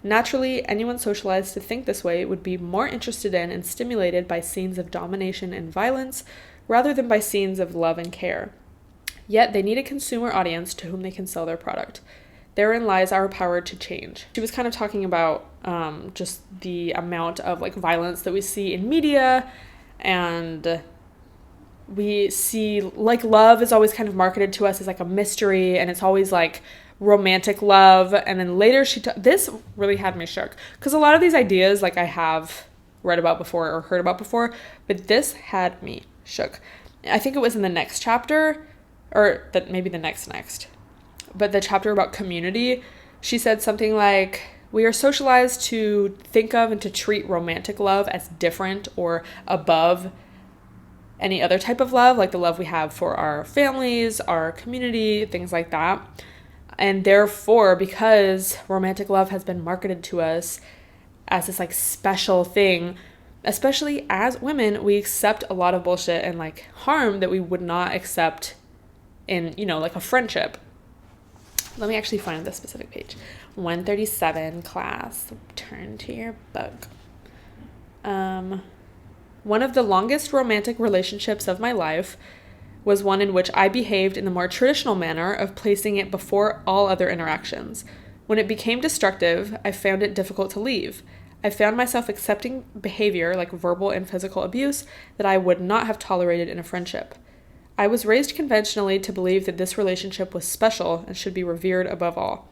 Naturally, anyone socialized to think this way would be more interested in and stimulated by scenes of domination and violence rather than by scenes of love and care. Yet they need a consumer audience to whom they can sell their product. Therein lies our power to change. She was kind of talking about just the amount of like violence that we see in media, and we see like love is always kind of marketed to us as like a mystery, and it's always like romantic love. And then later this really had me shook, because a lot of these ideas like I have read about before or heard about before, but this had me shook. I think it was in the next chapter, or that maybe the next, but the chapter about community, she said something like, we are socialized to think of and to treat romantic love as different or above any other type of love, like the love we have for our families, our community, things like that. And therefore, because romantic love has been marketed to us as this like special thing, especially as women, we accept a lot of bullshit and like harm that we would not accept in, like a friendship. Let me actually find the specific page. 137 class. Turn to your book. One of the longest romantic relationships of my life was one in which I behaved in the more traditional manner of placing it before all other interactions. When it became destructive, I found it difficult to leave. I found myself accepting behavior like verbal and physical abuse that I would not have tolerated in a friendship. I was raised conventionally to believe that this relationship was special and should be revered above all.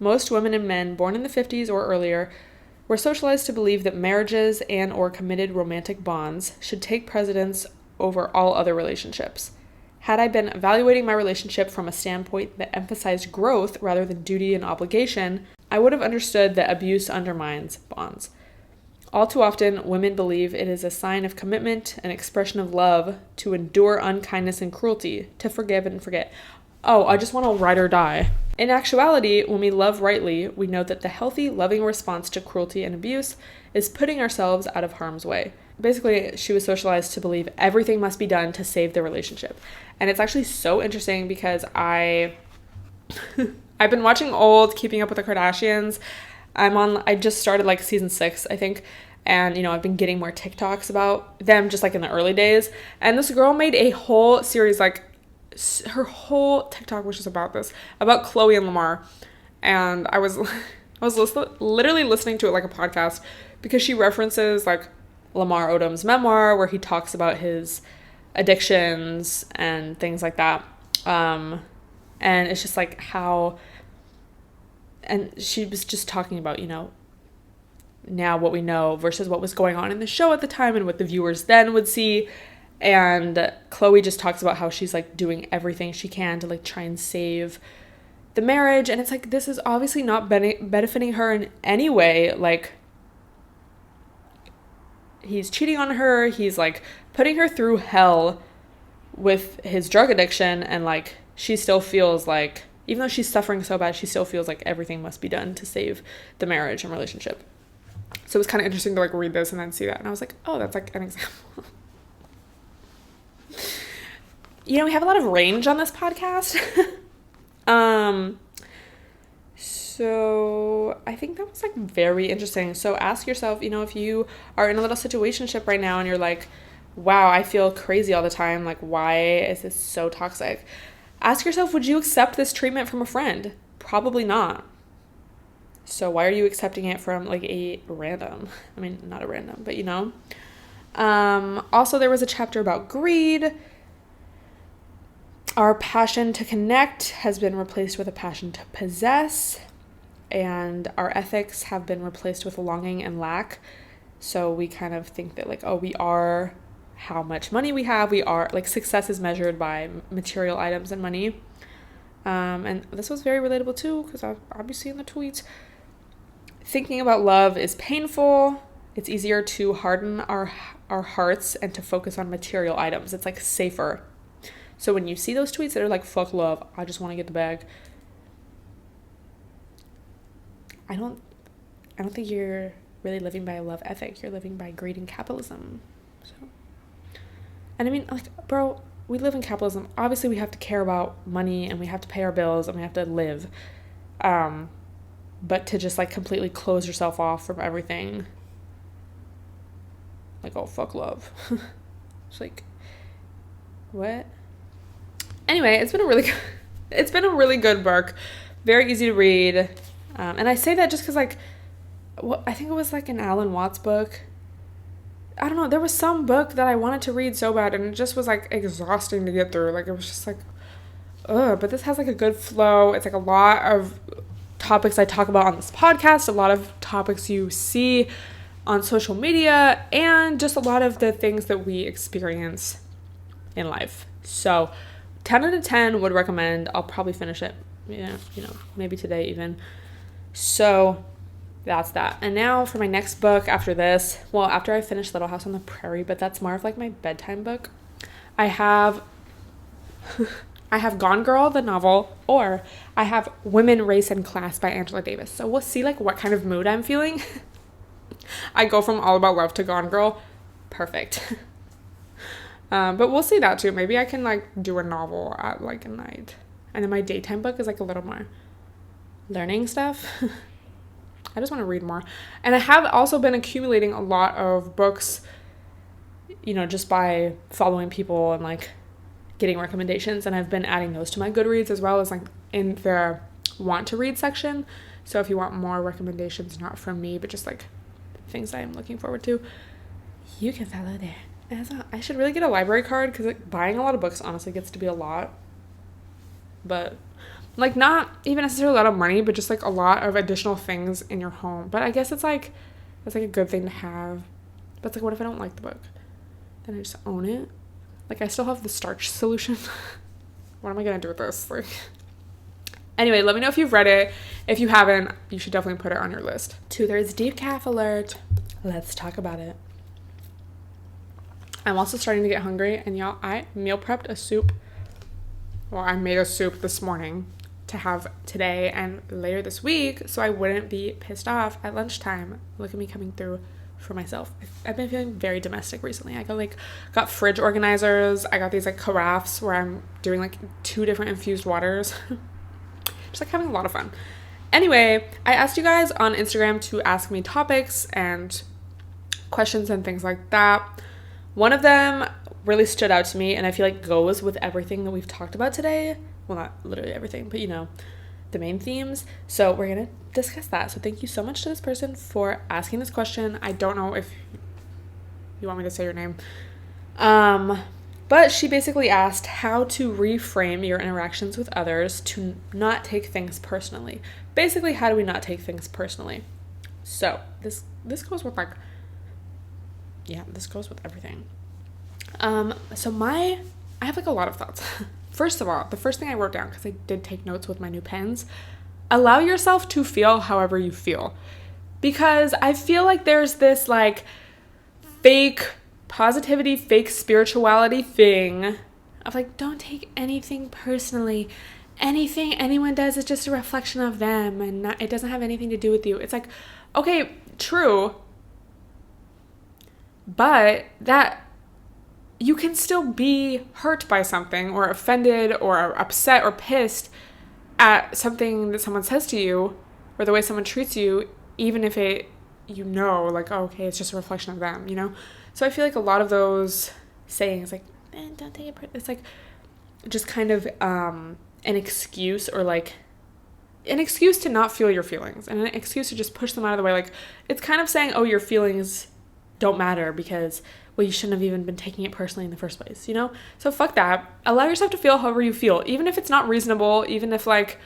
Most women and men born in the 50s or earlier were socialized to believe that marriages and or committed romantic bonds should take precedence over all other relationships. Had I been evaluating my relationship from a standpoint that emphasized growth rather than duty and obligation, I would have understood that abuse undermines bonds. All too often, women believe it is a sign of commitment, an expression of love, to endure unkindness and cruelty, to forgive and forget. Oh, I just want to ride or die. In actuality, when we love rightly, we know that the healthy, loving response to cruelty and abuse is putting ourselves out of harm's way. Basically, she was socialized to believe everything must be done to save the relationship. And it's actually so interesting because I've been watching old Keeping Up with the Kardashians. I just started like season 6, I think. And, I've been getting more TikToks about them just like in the early days. And this girl made a whole series, like her whole TikTok was just about this, about Chloe and Lamar. And I was literally listening to it like a podcast because she references like Lamar Odom's memoir where he talks about his addictions and things like that. And it's just like how, and she was just talking about, now what we know versus what was going on in the show at the time and what the viewers then would see. And Chloe just talks about how she's like doing everything she can to like try and save the marriage. And it's like, this is obviously not benefiting her in any way. Like, he's cheating on her. He's like putting her through hell with his drug addiction. And like, she still feels like, even though she's suffering so bad, she still feels like everything must be done to save the marriage and relationship. So it was kind of interesting to like read this and then see that. And I was like, oh, that's like an example. We have a lot of range on this podcast. So I think that was like very interesting. So ask yourself, if you are in a little situationship right now and you're like, wow, I feel crazy all the time. Like, why is this so toxic? Ask yourself, would you accept this treatment from a friend? Probably not. So why are you accepting it from like a random? I mean, not a random, but Also, there was a chapter about greed. Our passion to connect has been replaced with a passion to possess. And our ethics have been replaced with longing and lack. So we kind of think that like, oh, we are how much money we have. We are like, success is measured by material items and money. And this was very relatable too, because I've obviously in the tweets. Thinking about love is painful. It's easier to harden our hearts and to focus on material items. It's like safer. So when you see those tweets that are like, fuck love, I just want to get the bag, I don't think you're really living by a love ethic. You're living by greed and capitalism. So, and I mean, like, bro, we live in capitalism. Obviously, we have to care about money and we have to pay our bills and we have to live. But to just like completely close yourself off from everything, like, oh, fuck love. It's like, what? Anyway, it's been a really good book. Very easy to read. And I say that just because, like, I think it was like an Alan Watts book. I don't know. There was some book that I wanted to read so bad, and it just was like exhausting to get through. Like, it was just like, ugh. But this has like a good flow. It's like a lot of topics I talk about on this podcast, a lot of topics you see on social media, and just a lot of the things that we experience in life. So 10 out of 10 would recommend. I'll probably finish it, maybe today even. So that's that. And now for my next book after this, well, after I finish Little House on the Prairie, but that's more of like my bedtime book, I have Gone Girl, the novel, or I have Women, Race, and Class by Angela Davis. So we'll see like what kind of mood I'm feeling. I go from All About Love to Gone Girl. Perfect. But we'll see that too. Maybe I can like do a novel at like a night. And then my daytime book is like a little more learning stuff. I just want to read more. And I have also been accumulating a lot of books, just by following people and like getting recommendations. And I've been adding those to my Goodreads as well as like in the want to read section. So if you want more recommendations, not from me, but just like things I'm looking forward to, you can follow there. I should really get a library card because like, buying a lot of books honestly gets to be a lot. But like not even necessarily a lot of money, but just like a lot of additional things in your home. But I guess it's like a good thing to have. But it's like, what if I don't like the book? Then I just own it. Like I still have the starch solution. What am I gonna do with this? Like, anyway, let me know if you've read it. If you haven't, you should definitely put it on your list. 2/3 decaf alert. Let's talk about it. I'm also starting to get hungry, and y'all, I meal prepped a soup. Well, I made a soup this morning to have today and later this week, so I wouldn't be pissed off at lunchtime. Look at me coming through for myself. I've been feeling very domestic recently. I got fridge organizers. I got these like carafes where I'm doing like 2 different infused waters. Just like having a lot of fun. Anyway, I asked you guys on Instagram to ask me topics and questions and things like that. One of them really stood out to me and I feel like goes with everything that we've talked about today. Well, not literally everything, but the main themes. So we're going to discuss that. So thank you so much to this person for asking this question. I don't know if you want me to say your name. But she basically asked how to reframe your interactions with others to not take things personally. Basically, how do we not take things personally? So this goes with this goes with everything. I have like a lot of thoughts. First of all, the first thing I wrote down, because I did take notes with my new pens, allow yourself to feel however you feel. Because I feel like there's this like fake positivity, fake spirituality thing of like, don't take anything personally. Anything anyone does is just a reflection of them and it doesn't have anything to do with you. It's like, okay, true. But that you can still be hurt by something or offended or upset or pissed at something that someone says to you or the way someone treats you, even if it, like, oh, okay, it's just a reflection of them, So I feel like a lot of those sayings, like, don't take it, it's like just kind of an excuse or like an excuse to not feel your feelings and an excuse to just push them out of the way. Like, it's kind of saying, oh, your feelings don't matter because, well, you shouldn't have even been taking it personally in the first place, So fuck that. Allow yourself to feel however you feel, even if it's not reasonable, even if like,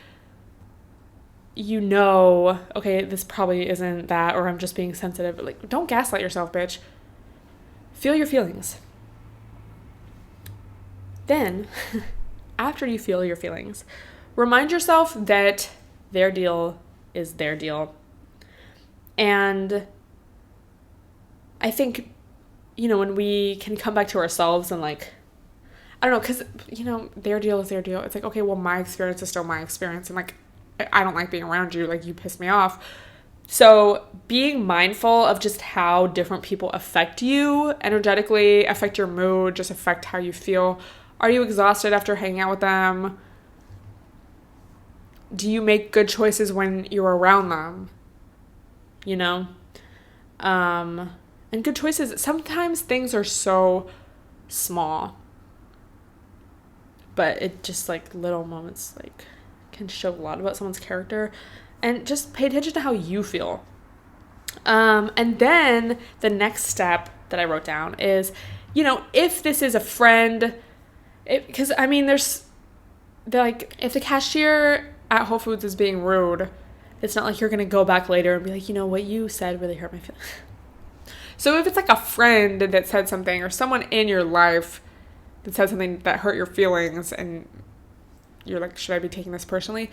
okay, this probably isn't that, or I'm just being sensitive. But like, don't gaslight yourself, bitch. Feel your feelings. Then, after you feel your feelings, remind yourself that their deal is their deal. And I think, when we can come back to ourselves and like, I don't know, because, their deal is their deal. It's like, okay, well, my experience is still my experience. And like, I don't like being around you. Like, you piss me off. So being mindful of just how different people affect you energetically, affect your mood, just affect how you feel. Are you exhausted after hanging out with them? Do you make good choices when you're around them? And good choices, sometimes things are so small, but it just like little moments like can show a lot about someone's character. And just pay attention to how you feel. And then the next step that I wrote down is, if this is a friend, because there's if the cashier at Whole Foods is being rude, it's not like you're going to go back later and be like, what you said really hurt my feelings. So if it's like a friend that said something, or someone in your life that said something that hurt your feelings, and you're like, should I be taking this personally?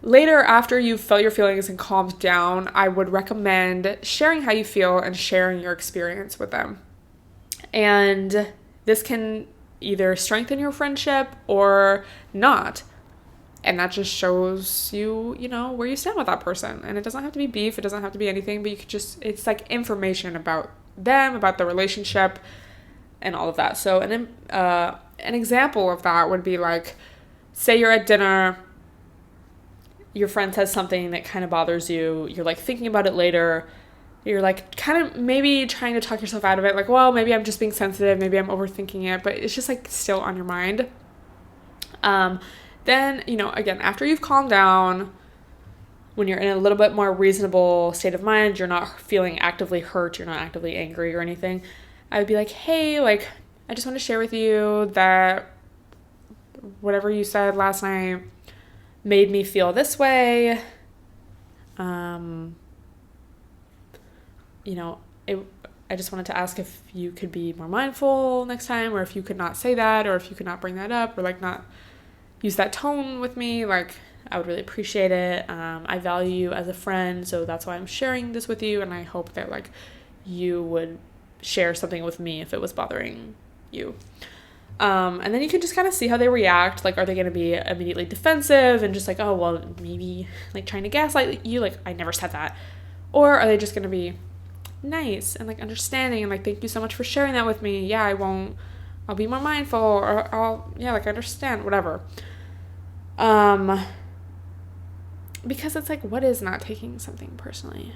Later, after you've felt your feelings and calmed down, I would recommend sharing how you feel and sharing your experience with them. And this can either strengthen your friendship or not. And that just shows you, where you stand with that person. And it doesn't have to be beef. It doesn't have to be anything. But you could it's like information about them, about the relationship, and all of that. So an example of that would be like, say you're at dinner, your friend says something that kind of bothers you. You're like thinking about it later. You're like kind of maybe trying to talk yourself out of it. Like, well, maybe I'm just being sensitive. Maybe I'm overthinking it. But it's just like still on your mind. Then, again, after you've calmed down, when you're in a little bit more reasonable state of mind, you're not feeling actively hurt, you're not actively angry or anything, I would be like, hey, like, I just want to share with you that whatever you said last night made me feel this way. I just wanted to ask if you could be more mindful next time, or if you could not say that, or if you could not bring that up, or like not use that tone with me. Like, I would really appreciate it. I value you as a friend, so that's why I'm sharing this with you, and I hope that like you would share something with me if it was bothering you. And then you can just kind of see how they react. Like, are they going to be immediately defensive and just like, oh, well, maybe like trying to gaslight you, like, I never said that? Or are they just going to be nice and like understanding and like, thank you so much for sharing that with me. Yeah, I'll be more mindful, or I understand, whatever. Because it's like, what is not taking something personally?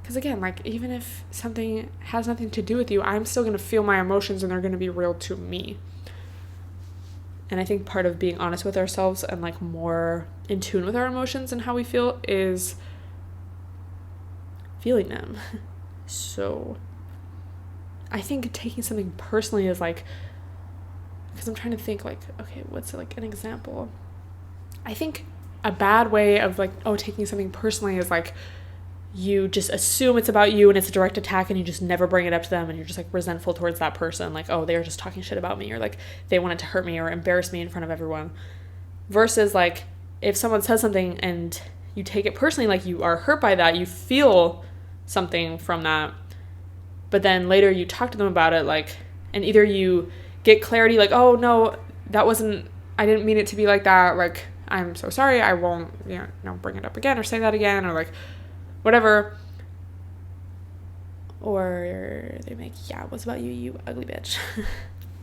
Because again, like, even if something has nothing to do with you, I'm still going to feel my emotions, and they're going to be real to me. And I think part of being honest with ourselves and like more in tune with our emotions and how we feel is feeling them. So I think taking something personally is like, because I'm trying to think like, okay, what's like an example? I think a bad way of like, taking something personally is like, you just assume it's about you and it's a direct attack, and you just never bring it up to them, and you're just like resentful towards that person. Like, oh, they're just talking shit about me, or like they wanted to hurt me or embarrass me in front of everyone. Versus like, if someone says something and you take it personally, like you are hurt by that, you feel something from that, but then later you talk to them about it, like, and either you get clarity, like, oh no, I didn't mean it to be like that, like, I'm so sorry, I won't, bring it up again or say that again, or like, whatever. Or they make, yeah, what's about you, you ugly bitch.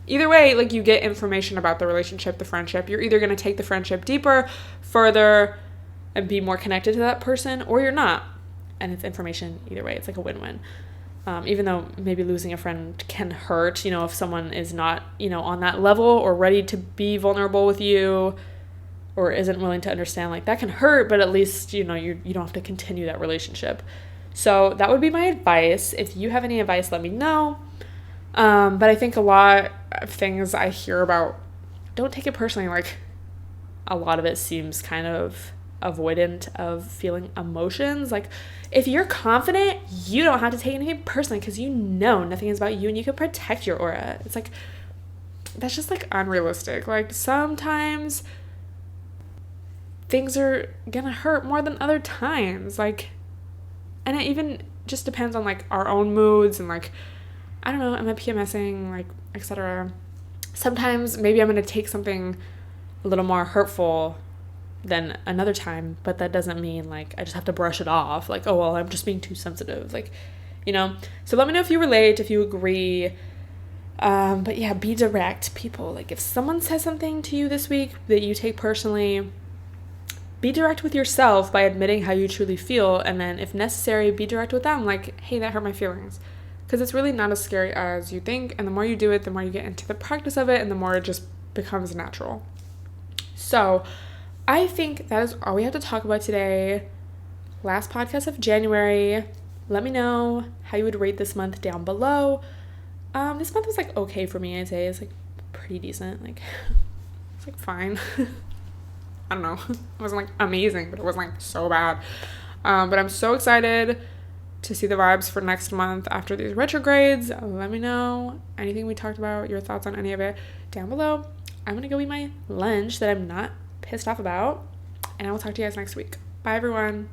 Either way, like, you get information about the relationship, the friendship. You're either going to take the friendship deeper, further, and be more connected to that person, or you're not. And it's information either way. It's like a win-win. Even though maybe losing a friend can hurt, if someone is not, on that level or ready to be vulnerable with you, or isn't willing to understand, like, that can hurt, but at least, you don't have to continue that relationship. So that would be my advice. If you have any advice, let me know. But I think a lot of things I hear about, don't take it personally. Like, a lot of it seems kind of avoidant of feeling emotions. Like, if you're confident, you don't have to take anything personally, because nothing is about you, and you can protect your aura. It's like, that's just like unrealistic. Like, sometimes things are gonna hurt more than other times. Like, and it even just depends on like our own moods and like, I don't know, am I PMSing, like, etc. Sometimes maybe I'm going to take something a little more hurtful than another time, but that doesn't mean like I just have to brush it off. Like, oh, well, I'm just being too sensitive. Like, you know? So let me know if you relate, if you agree. But yeah, be direct, people. Like, if someone says something to you this week that you take personally, be direct with yourself by admitting how you truly feel. And then if necessary, be direct with them. Like, hey, that hurt my feelings. Because it's really not as scary as you think. And the more you do it, the more you get into the practice of it, and the more it just becomes natural. So I think that is all we have to talk about today. Last podcast of January. Let me know how you would rate this month down below. This month was like okay for me, I'd say. It's like pretty decent. Like, it's like fine. I don't know. It wasn't like amazing, but it wasn't like so bad. But I'm so excited to see the vibes for next month after these retrogrades. Let me know anything we talked about, your thoughts on any of it down below. I'm gonna go eat my lunch that I'm not pissed off about, and I will talk to you guys next week. Bye, everyone.